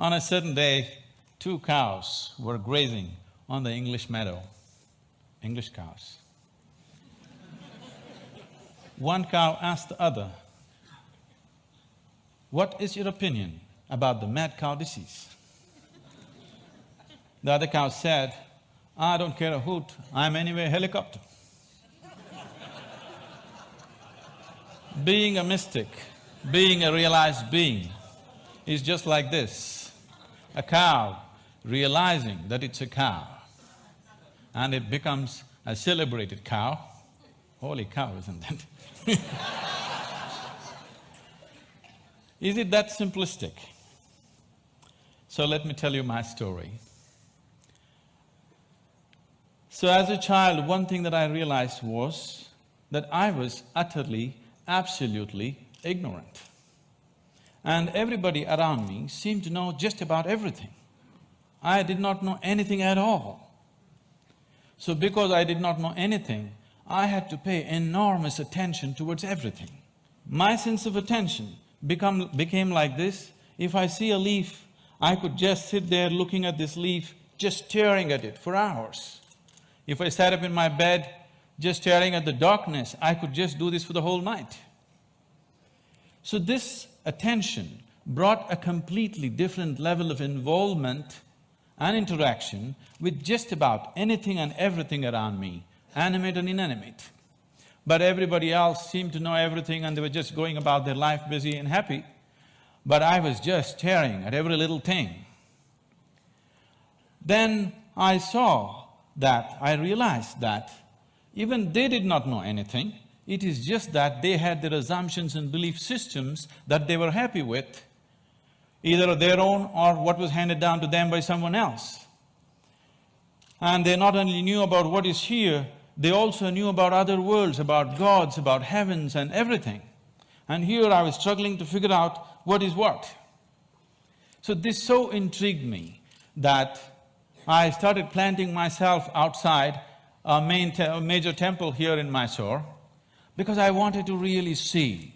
On a certain day, two cows were grazing on the English meadow, English cows. One cow asked the other, "What is your opinion about the mad cow disease?" The other cow said, "I don't care a hoot, I'm anyway a helicopter." Being a mystic, being a realized being is just like this. A cow realizing that it's a cow and it becomes a celebrated cow. Holy cow, isn't it? Is it that simplistic? So let me tell you my story. So as a child, one thing that I realized was that I was utterly, absolutely ignorant. And everybody around me seemed to know just about everything. I did not know anything at all. So because I did not know anything, I had to pay enormous attention towards everything. My sense of attention became like this: if I see a leaf, I could just sit there looking at this leaf, just staring at it for hours. If I sat up in my bed, just staring at the darkness, I could just do this for the whole night. So this attention brought a completely different level of involvement and interaction with just about anything and everything around me, animate and inanimate. But everybody else seemed to know everything and they were just going about their life busy and happy. But I was just staring at every little thing. Then I realized that even they did not know anything. It is just that they had their assumptions and belief systems that they were happy with, either their own or what was handed down to them by someone else. And they not only knew about what is here, they also knew about other worlds, about gods, about heavens and everything. And here I was struggling to figure out what is what. So this so intrigued me that I started planting myself outside a major temple here in Mysore because I wanted to really see,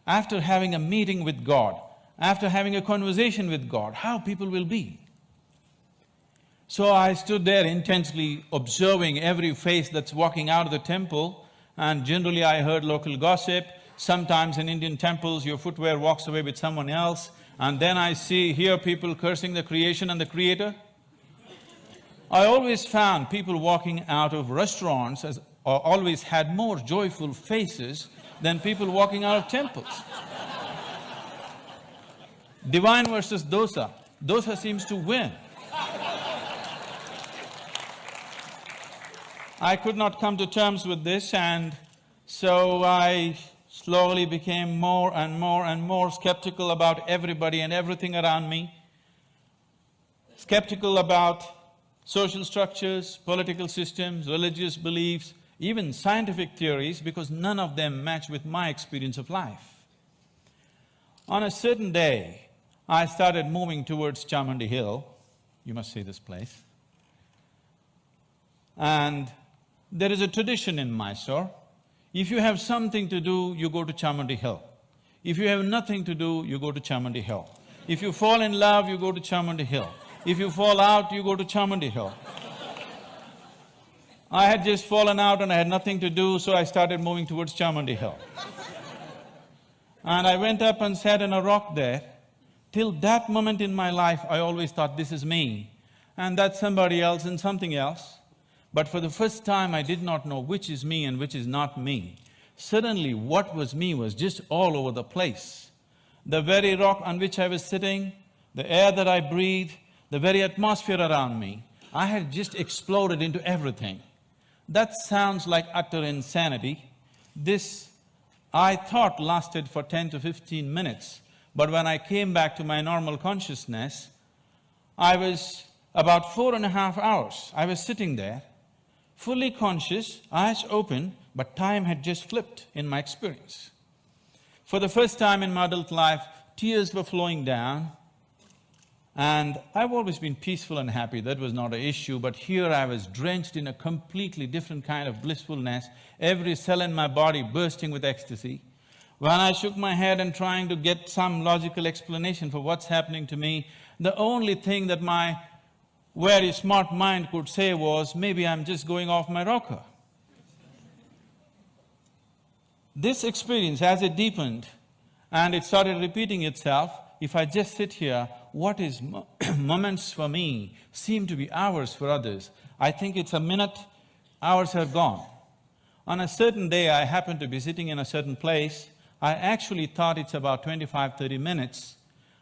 after having a meeting with God, after having a conversation with God, how people will be. So I stood there intensely observing every face that's walking out of the temple, and generally I heard local gossip. Sometimes in Indian temples, your footwear walks away with someone else, and then I hear people cursing the creation and the creator. I always found people walking out of restaurants always had more joyful faces than people walking out of temples. Divine versus dosa. Dosa seems to win. I could not come to terms with this, and so I slowly became more and more and more skeptical about everybody and everything around me. Skeptical about social structures, political systems, religious beliefs, even scientific theories, because none of them match with my experience of life. On a certain day, I started moving towards Chamundi Hill. You must see this place. And there is a tradition in Mysore. If you have something to do, you go to Chamundi Hill. If you have nothing to do, you go to Chamundi Hill. If you fall in love, you go to Chamundi Hill. If you fall out, you go to Chamundi Hill. I had just fallen out and I had nothing to do, so I started moving towards Chamundi Hill. And I went up and sat on a rock there. Till that moment in my life, I always thought, this is me, and that's somebody else and something else. But for the first time, I did not know which is me and which is not me. Suddenly, what was me was just all over the place. The very rock on which I was sitting, the air that I breathed, the very atmosphere around me, I had just exploded into everything. That sounds like utter insanity. This, I thought, lasted for 10 to 15 minutes. But when I came back to my normal consciousness, I was about 4.5 hours. I was sitting there, fully conscious, eyes open, but time had just flipped in my experience. For the first time in my adult life, tears were flowing down, and I've always been peaceful and happy, that was not an issue, but here I was drenched in a completely different kind of blissfulness, every cell in my body bursting with ecstasy. When I shook my head and trying to get some logical explanation for what's happening to me, The only thing that my very smart mind could say was, maybe I'm just going off my rocker. This experience, as it deepened and it started repeating itself, if I just sit here, what is moments for me seem to be hours for others. I think it's a minute, hours are gone. On a certain day, I happened to be sitting in a certain place. I actually thought it's about 25–30 minutes,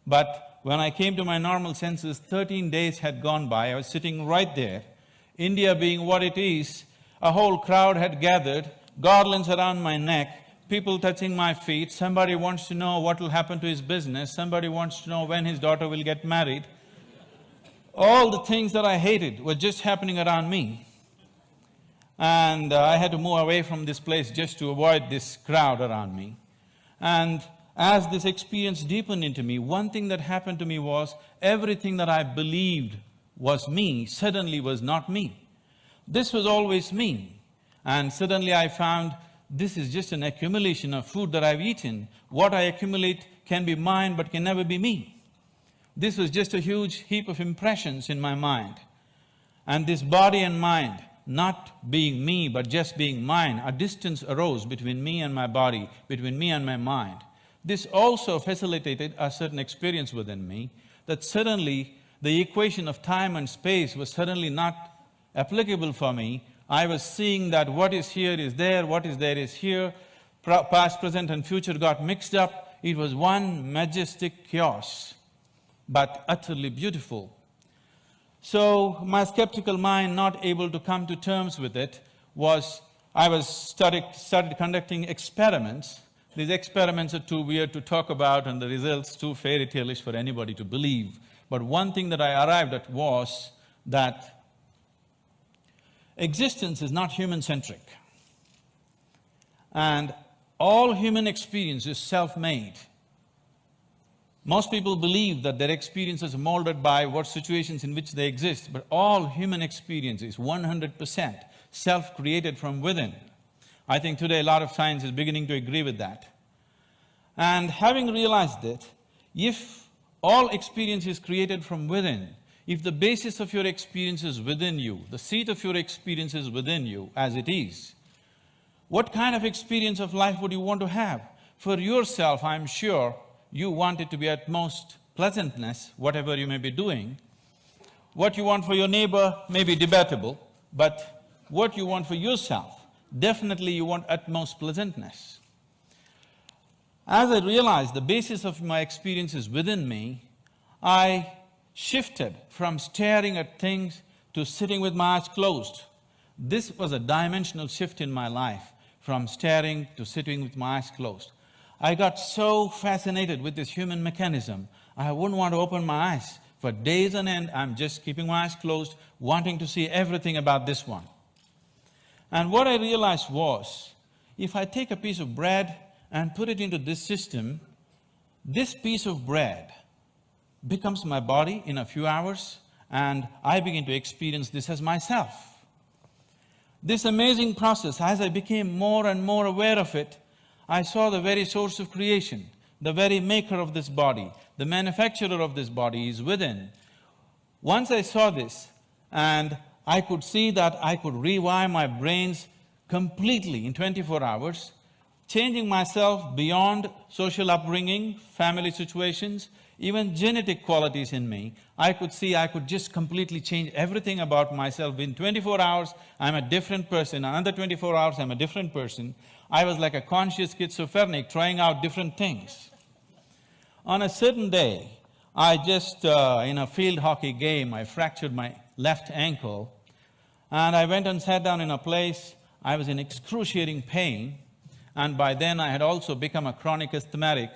but when I came to my normal senses, 13 days had gone by. I was sitting right there. India being what it is, a whole crowd had gathered, garlands around my neck, people touching my feet, somebody wants to know what will happen to his business, somebody wants to know when his daughter will get married. All the things that I hated were just happening around me. And I had to move away from this place just to avoid this crowd around me. And as this experience deepened into me, one thing that happened to me was everything that I believed was me suddenly was not me. This was always me. And suddenly I found this is just an accumulation of food that I've eaten. What I accumulate can be mine but can never be me. This was just a huge heap of impressions in my mind. And this body and mind, not being me but just being mine, a distance arose between me and my body, between me and my mind. This also facilitated a certain experience within me, that suddenly the equation of time and space was suddenly not applicable for me. I was seeing that what is here is there, what is there is here, past, present and future got mixed up. It was one majestic chaos, but utterly beautiful. So my skeptical mind, not able to come to terms with it, started conducting experiments. These experiments are too weird to talk about and the results too fairy tale-ish for anybody to believe. But one thing that I arrived at was that existence is not human-centric. And all human experience is self-made. Most people believe that their experience is molded by what situations in which they exist, but all human experience is 100% self-created from within. I think today a lot of science is beginning to agree with that. And having realized that, if all experience is created from within, if the basis of your experience is within you, the seat of your experience is within you as it is, what kind of experience of life would you want to have? For yourself, I'm sure you want it to be at most pleasantness, whatever you may be doing. What you want for your neighbor may be debatable, but what you want for yourself, definitely you want utmost pleasantness. As I realized the basis of my experience is within me, I shifted from staring at things to sitting with my eyes closed. This was a dimensional shift in my life, from staring to sitting with my eyes closed. I got so fascinated with this human mechanism, I wouldn't want to open my eyes. For days on end, I'm just keeping my eyes closed, wanting to see everything about this one. And what I realized was, if I take a piece of bread and put it into this system, this piece of bread becomes my body in a few hours, and I begin to experience this as myself. This amazing process, as I became more and more aware of it, I saw the very source of creation, the very maker of this body, the manufacturer of this body is within. Once I saw this, and I could see that I could rewire my brains completely in 24 hours, changing myself beyond social upbringing, family situations, even genetic qualities in me, I could see I could just completely change everything about myself. In 24 hours, I'm a different person. Another 24 hours, I'm a different person. I was like a conscious schizophrenic trying out different things. On a certain day, I just, in a field hockey game, I fractured my left ankle, and I went and sat down in a place. I was in excruciating pain, and by then I had also become a chronic asthmatic,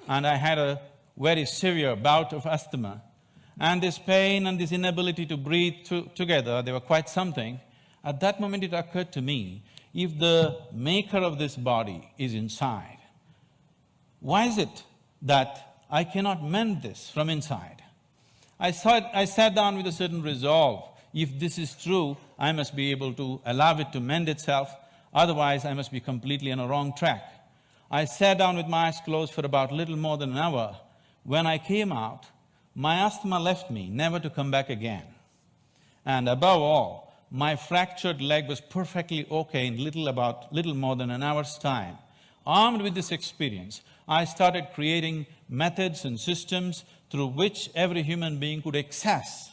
and I had a very severe bout of asthma. And this pain and this inability to breathe together, they were quite something. At that moment it occurred to me, if the maker of this body is inside, why is it that I cannot mend this from inside? I sat down with a certain resolve. If this is true, I must be able to allow it to mend itself, otherwise I must be completely on a wrong track. I sat down with my eyes closed for about little more than an hour. When I came out, My asthma left me, never to come back again. And above all, my fractured leg was perfectly okay in little more than an hour's time. Armed with this experience, I started creating methods and systems through which every human being could access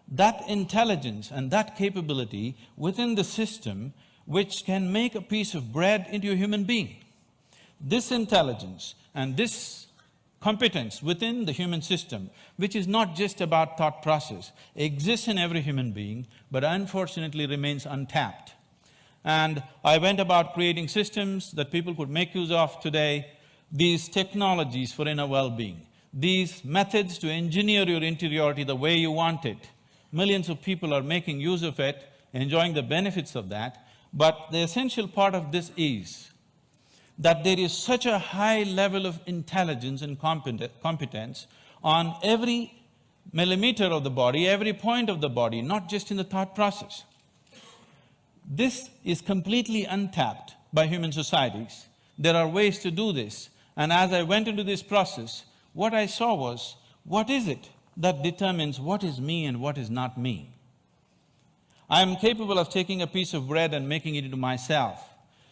that intelligence and that capability within the system which can make a piece of bread into a human being. This intelligence and this competence within the human system, which is not just about thought process, exists in every human being, but unfortunately remains untapped. And I went about creating systems that people could make use of today, these technologies for inner well-being, these methods to engineer your interiority the way you want it. Millions of people are making use of it, enjoying the benefits of that, but the essential part of this is that there is such a high level of intelligence and competence on every millimeter of the body, every point of the body, not just in the thought process. This is completely untapped by human societies. There are ways to do this, and as I went into this process, what I saw was, what is it that determines what is me and what is not me? I am capable of taking a piece of bread and making it into myself.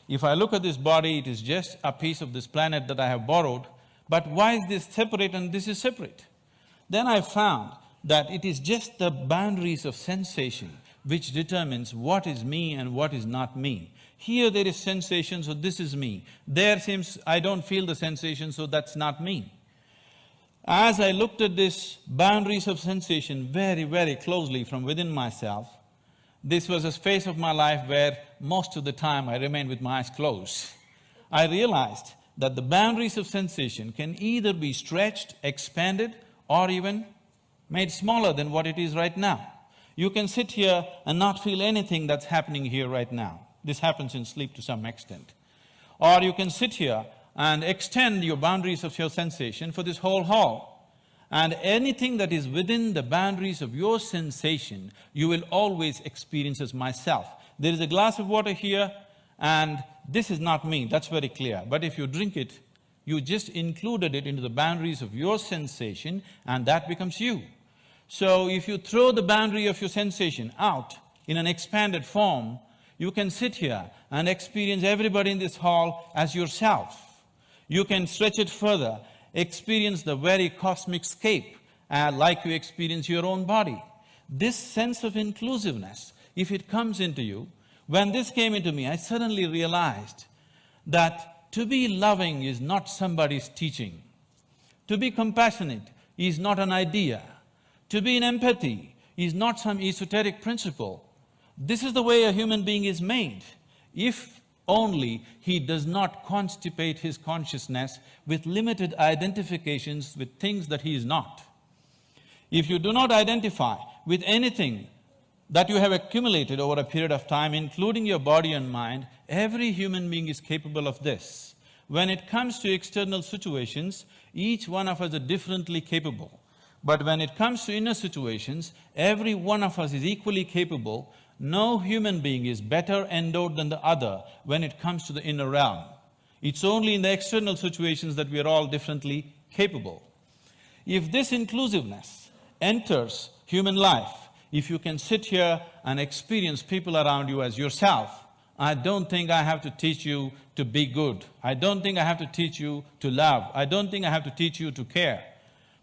If I look at this body, it is just a piece of this planet that I have borrowed, but why is this separate and this is separate? Then I found that it is just the boundaries of sensation which determines what is me and what is not me. Here there is sensation, so this is me. There seems I don't feel the sensation, so that's not me. As I looked at this boundaries of sensation very, very closely from within myself, this was a phase of my life where most of the time I remained with my eyes closed. I realized that the boundaries of sensation can either be stretched, expanded, or even made smaller than what it is right now. You can sit here and not feel anything that's happening here right now. This happens in sleep to some extent. Or you can sit here and extend your boundaries of your sensation for this whole hall. And anything that is within the boundaries of your sensation, you will always experience as myself. There is a glass of water here, and this is not me, that's very clear. But if you drink it, you just included it into the boundaries of your sensation, and that becomes you. So if you throw the boundary of your sensation out in an expanded form, you can sit here and experience everybody in this hall as yourself. You can stretch it further, experience the very cosmic scape like you experience your own body. This sense of inclusiveness, if it comes into you, when this came into me, I suddenly realized that to be loving is not somebody's teaching. To be compassionate is not an idea. To be in empathy is not some esoteric principle. This is the way a human being is made. If only he does not constipate his consciousness with limited identifications with things that he is not. If you do not identify with anything that you have accumulated over a period of time, including your body and mind, every human being is capable of this. When it comes to external situations, each one of us is differently capable. But when it comes to inner situations, every one of us is equally capable. No human being is better endowed than the other when it comes to the inner realm. It's only in the external situations that we are all differently capable. If this inclusiveness enters human life, if you can sit here and experience people around you as yourself, I don't think I have to teach you to be good. I don't think I have to teach you to love. I don't think I have to teach you to care.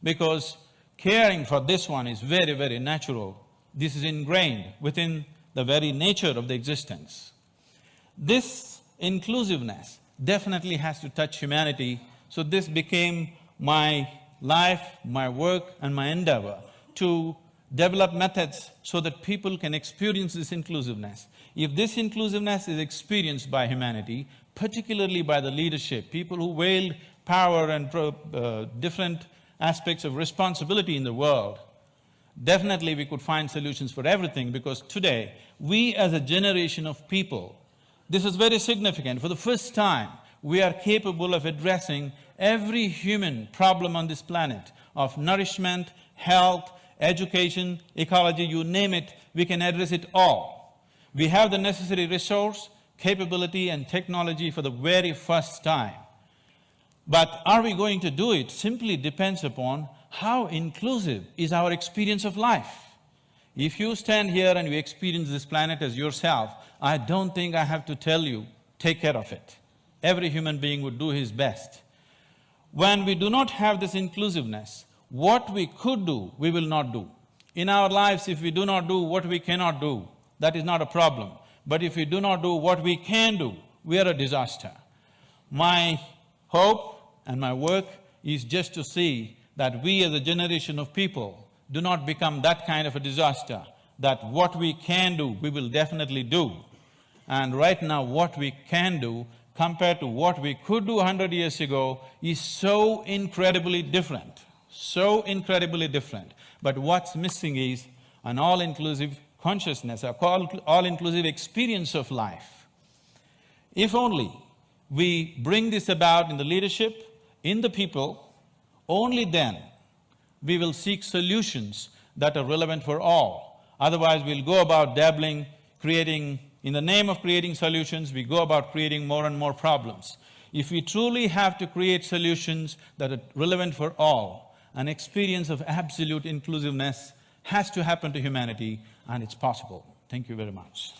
Because caring for this one is very, very natural. This is ingrained within the very nature of the existence. This inclusiveness definitely has to touch humanity, so this became my life, my work and my endeavor to develop methods so that people can experience this inclusiveness. If this inclusiveness is experienced by humanity, particularly by the leadership, people who wield power and different aspects of responsibility in the world, definitely we could find solutions for everything, because today, we as a generation of people, this is very significant. For the first time, we are capable of addressing every human problem on this planet of nourishment, health, education, ecology, you name it, we can address it all. We have the necessary resource, capability and technology for the very first time. But are we going to do it simply depends upon how inclusive is our experience of life. If you stand here and you experience this planet as yourself, I don't think I have to tell you, take care of it. Every human being would do his best. When we do not have this inclusiveness, what we could do, we will not do. In our lives, if we do not do what we cannot do, that is not a problem. But if we do not do what we can do, we are a disaster. My hope and my work is just to see that we as a generation of people do not become that kind of a disaster, that what we can do, we will definitely do. And right now, what we can do compared to what we could do 100 years ago is so incredibly different, so incredibly different. But what's missing is an all-inclusive consciousness, a all-inclusive experience of life. If only we bring this about in the leadership, in the people, only then we will seek solutions that are relevant for all. Otherwise, we'll go about dabbling, creating… In the name of creating solutions, we go about creating more and more problems. If we truly have to create solutions that are relevant for all, an experience of absolute inclusiveness has to happen to humanity, and it's possible. Thank you very much.